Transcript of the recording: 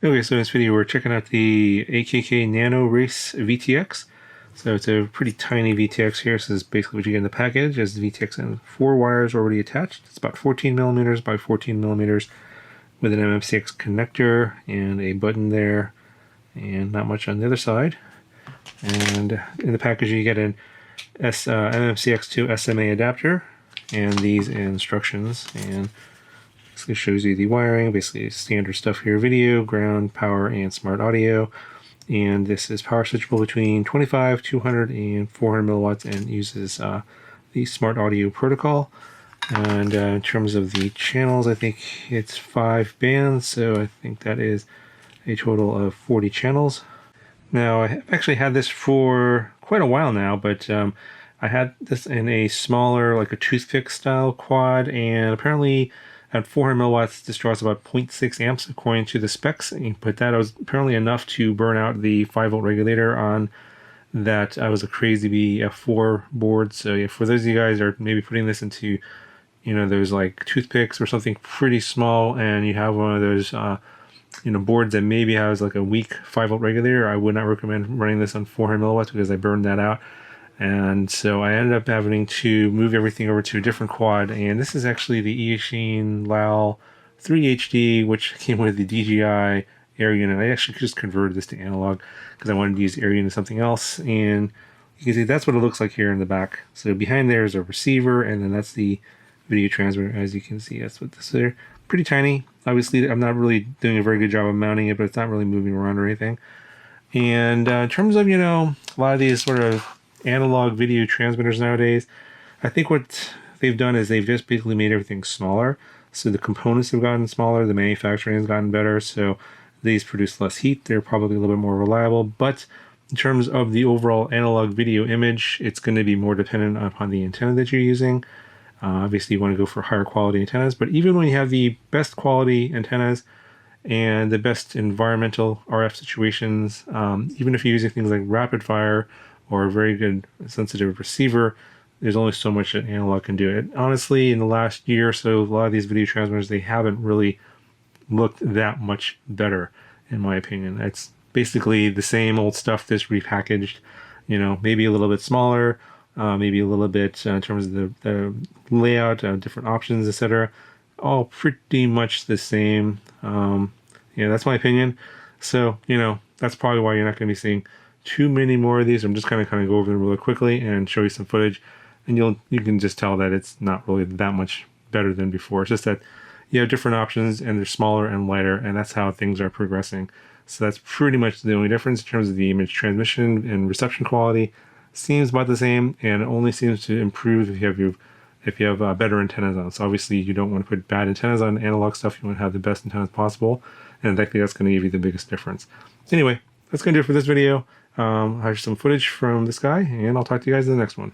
Okay, so in this video we're checking out the AKK Nano Race VTX. So it's a pretty tiny VTX here. So this is basically what you get in the package. As the VTX and 4 wires already attached. It's about 14 millimeters by 14 millimeters with an MMCX connector and a button there, and not much on the other side. And in the package you get an MMCX to SMA adapter and these instructions, and basically shows you the wiring, basically standard stuff here: video, ground, power, and smart audio. And this is power switchable between 25, 200, and 400 milliwatts, and uses the smart audio protocol. And in terms of the channels, I think it's 5 bands, so I think that is a total of 40 channels. Now, I've actually had this for quite a while now, but I had this in a smaller, like a toothpick style quad, and apparently at 400 milliwatts, this draws about 0.6 amps according to the specs, but that was apparently enough to burn out the 5-volt regulator on that. I was a crazy F4 board. So yeah, for those of you guys that are maybe putting this into, you know, those like toothpicks or something pretty small, and you have one of those boards that maybe has like a weak 5-volt regulator, I would not recommend running this on 400 milliwatts because I burned that out. And so I ended up having to move everything over to a different quad, and this is actually the Eachine Lal 3HD, which came with the DJI air unit. I actually just converted this to analog because I wanted to use air unit something else, and you can see that's what it looks like here in the back. So behind there is a receiver, and then that's the video transmitter. As you can see, that's what this is. Pretty tiny. Obviously, I'm not really doing a very good job of mounting it, but it's not really moving around or anything. And in terms of, a lot of these sort of analog video transmitters nowadays, I think what they've done is they've just basically made everything smaller. So the components have gotten smaller, the manufacturing has gotten better, so these produce less heat. They're probably a little bit more reliable, but in terms of the overall analog video image, it's going to be more dependent upon the antenna that you're using. Obviously you want to go for higher quality antennas, but even when you have the best quality antennas and the best environmental RF situations, even if you're using things like rapid fire or a very good sensitive receiver, there's only so much that analog can do. It honestly, in the last year or so, a lot of these video transmitters, they haven't really looked that much better, in my opinion. It's basically the same old stuff that's repackaged, maybe a little bit smaller, maybe a little bit in terms of the layout, different options, etc. All pretty much the same. That's my opinion. So, that's probably why you're not going to be seeing too many more of these. I'm just kind of go over them really quickly and show you some footage, and you can just tell that it's not really that much better than before. It's just that you have different options and they're smaller and lighter, and that's how things are progressing. So that's pretty much the only difference in terms of the image transmission and reception quality. Seems about the same, and it only seems to improve if you have better antennas on. So obviously you don't want to put bad antennas on analog stuff. You want to have the best antennas possible, and I think that's going to give you the biggest difference. Anyway, that's going to do it for this video. I have some footage from this guy, and I'll talk to you guys in the next one.